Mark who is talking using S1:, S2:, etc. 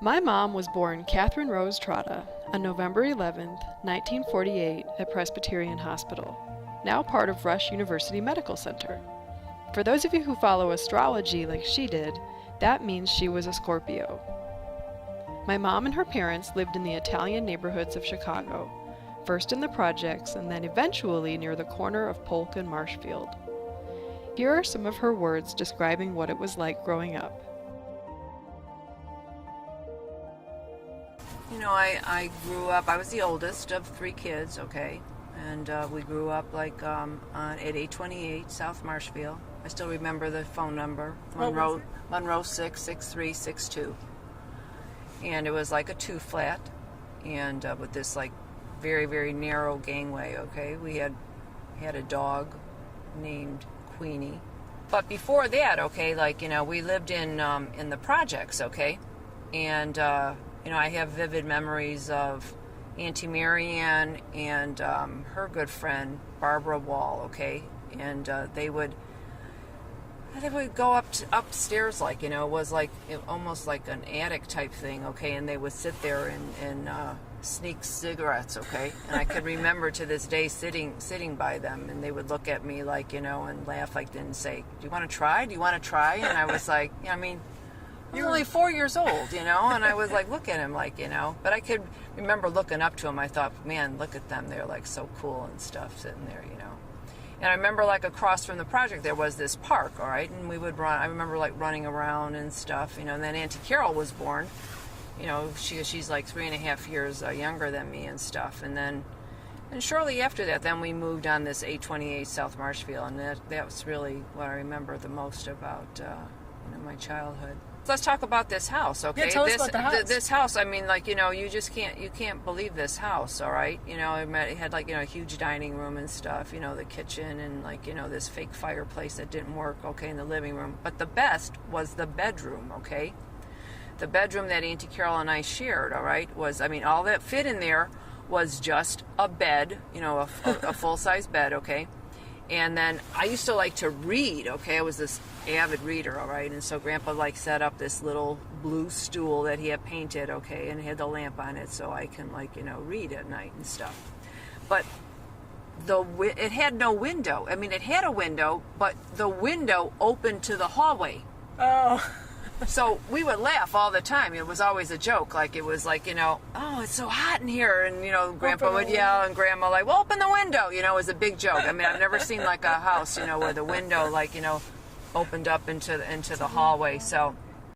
S1: My mom was born Catherine Rose Trotta on November 11th, 1948 at Presbyterian Hospital, now part of Rush University Medical Center. For those of you who follow astrology like she did, that means she was a Scorpio. My mom and her parents lived in the Italian neighborhoods of Chicago, first in the projects and then eventually near the corner of Polk and Marshfield. Here are some of her words describing what it was like growing up.
S2: You know, I grew up, I was the oldest of three kids, okay? And we grew up like at 828 South Marshfield. I still remember the phone number, Monroe 66362. And it was like a two-flat, and with this like very, very narrow gangway, okay? We had a dog named Queenie. But before that, okay, like, you know, we lived in the projects, okay? And you know, I have vivid memories of Auntie Marianne and her good friend Barbara Wall, okay, and they would go upstairs, like, you know, it was like almost like an attic type thing, okay, and they would sit there and sneak cigarettes, okay, and I could remember to this day sitting by them, and they would look at me like, you know, and laugh like, and say, "Do you want to try? Do you want to try?" And I was like, yeah, I mean, I was only 4 years old, you know, and I was like, look at him, like, you know, but I could remember looking up to him. I thought, man, look at them. They're like so cool and stuff sitting there, you know. And I remember like across from the project, there was this park, all right, and we would run. I remember like running around and stuff, you know, and then Auntie Carol was born, you know, she's like 3.5 years younger than me and stuff. And shortly after that, then we moved on this 828 South Marshfield, and that was really what I remember the most about, you know, my childhood. Let's talk about this house, okay?
S3: Yeah, tell us about the house.
S2: This house, I mean, like, you know, you can't believe this house, all right? You know, it had, like, you know, a huge dining room and stuff, you know, the kitchen and, like, you know, this fake fireplace that didn't work, okay, in the living room. But the best was the bedroom, okay? The bedroom that Auntie Carol and I shared, all right, was, I mean, all that fit in there was just a bed, you know, a full-size bed, okay? And then I used to like to read, okay? I was this avid reader, all right? And so Grandpa like set up this little blue stool that he had painted, okay? And had the lamp on it so I can, like, you know, read at night and stuff. But it had no window. I mean, it had a window, but the window opened to the hallway.
S3: Oh.
S2: So we would laugh all the time. It was always a joke. Like, it was like, you know, oh, it's so hot in here. And, you know, Grandpa would yell and Grandma like, well, open the window. You know, it was a big joke. I mean, I've never seen like a house, you know, where the window, like, you know, opened up into the hallway. So